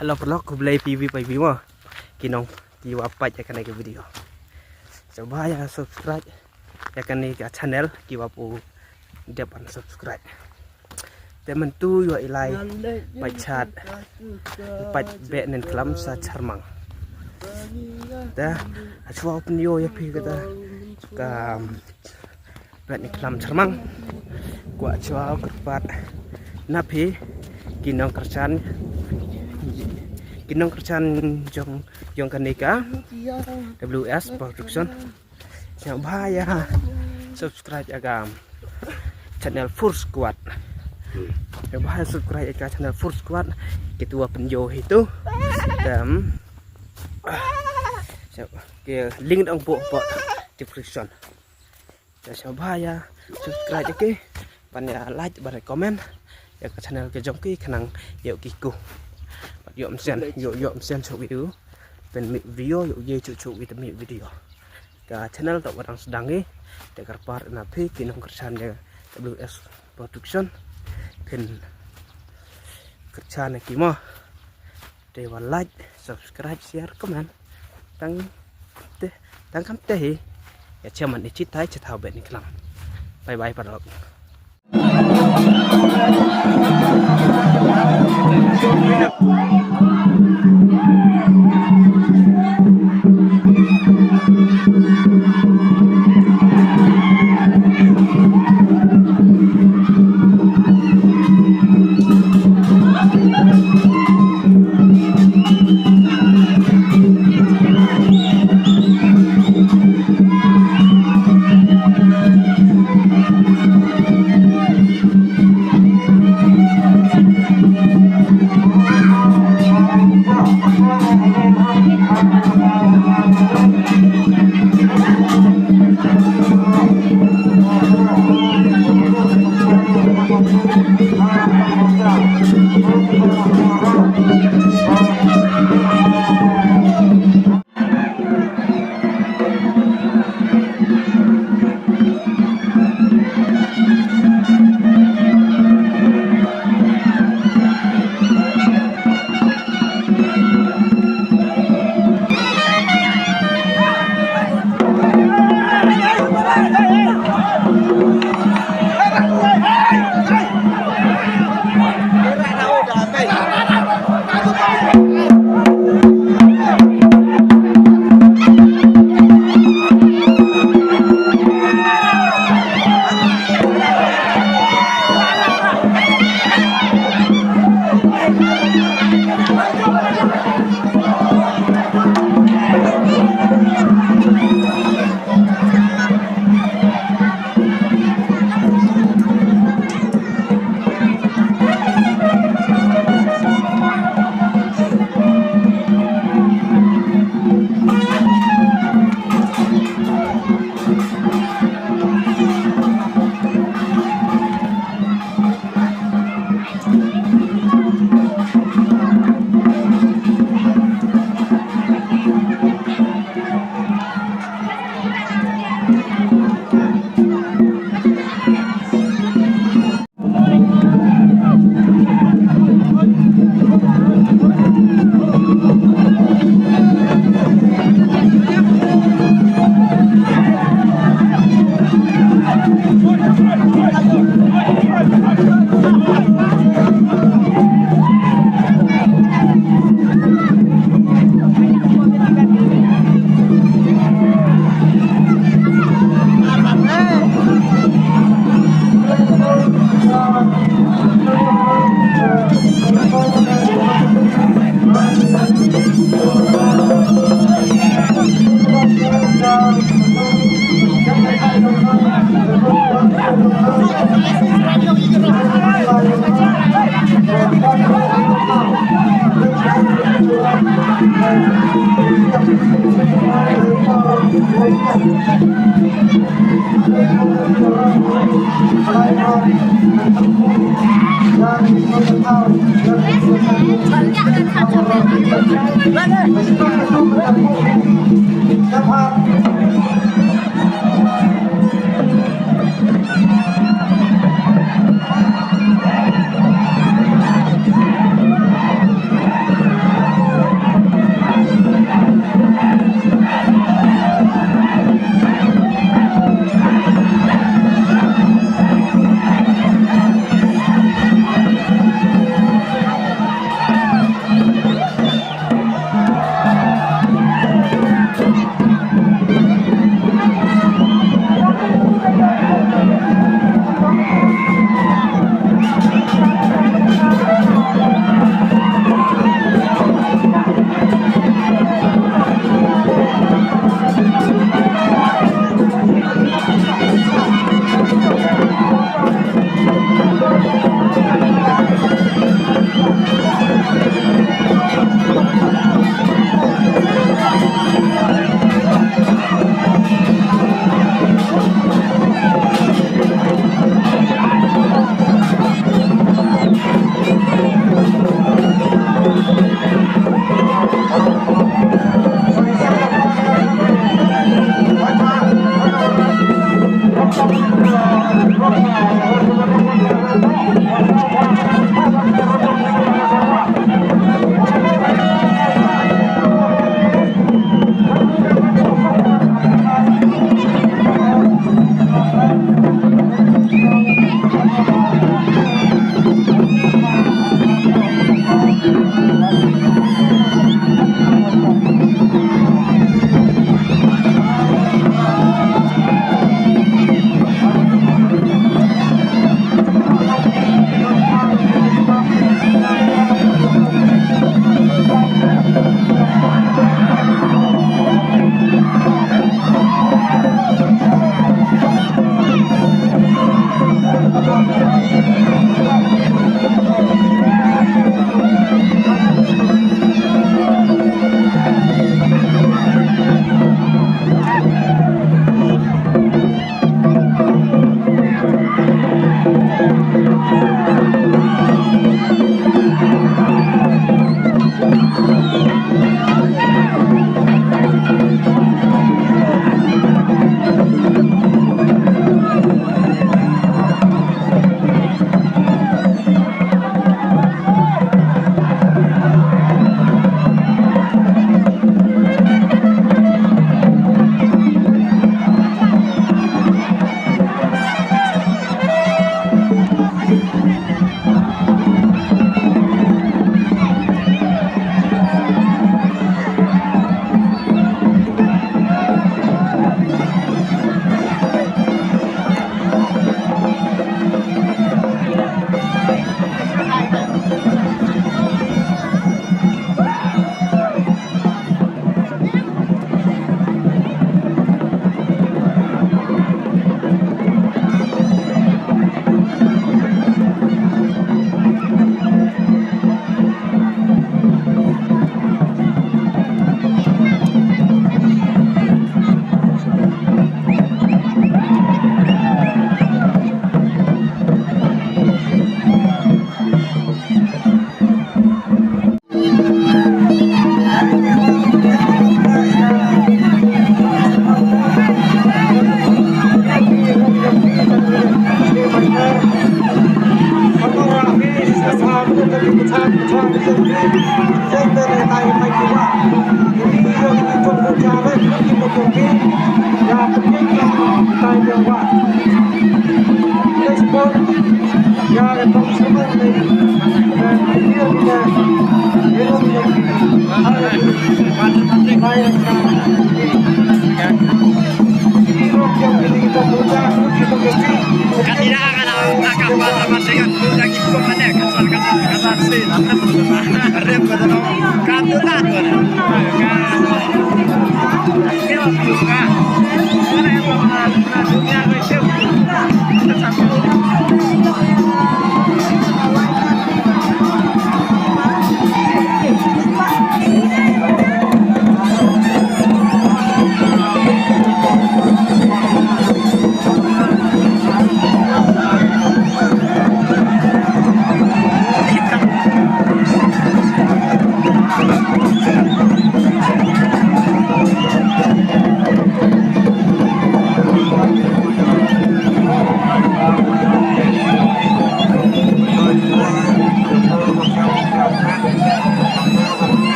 Halo pelok ku play PV by view kinong kiwa apa ya kan ke video. Coba ya subscribe ya kan ke channel kiwa pu depan subscribe. Temen tu yo ilai pacat pat be nen kelam sa charmang. Dah achwa pun yo ya pi kata ka be nen kelam charmang. Gua achwa kerpat napi kinong kerjan jong kanika WS Production yang bahaya subscribe agam channel Full Squad yang bahaya subscribe agam channel Full Squad ketua penjo itu dan link dong po description yang bahaya subscribe ke pada like pada komen ya ke channel ke jongki kenang yuk kiku yuk mesen chụp videoเป็นvideo yuk ye chụp video ke channel tak orang sedang ni dekat part napi kinong kerjaan ya WS Production kin kerjaan kimo dewa like subscribe share komen tăng kam teh ya cuman ni citai cetau ben ni kelam bye bye pada Sempre le dai mai più va. Io mi faccio giocare tutti i giochi. Ya perché dai più va. Sport ya etong semua ni. Dia kita elok ni. Ada mai kan. Elok yang kita buka kita pergi. Kanina kalau nakapal naman dengan lagi kok mana kasar sih rem betul katulan betul kan juga mana yang pernah dunia itu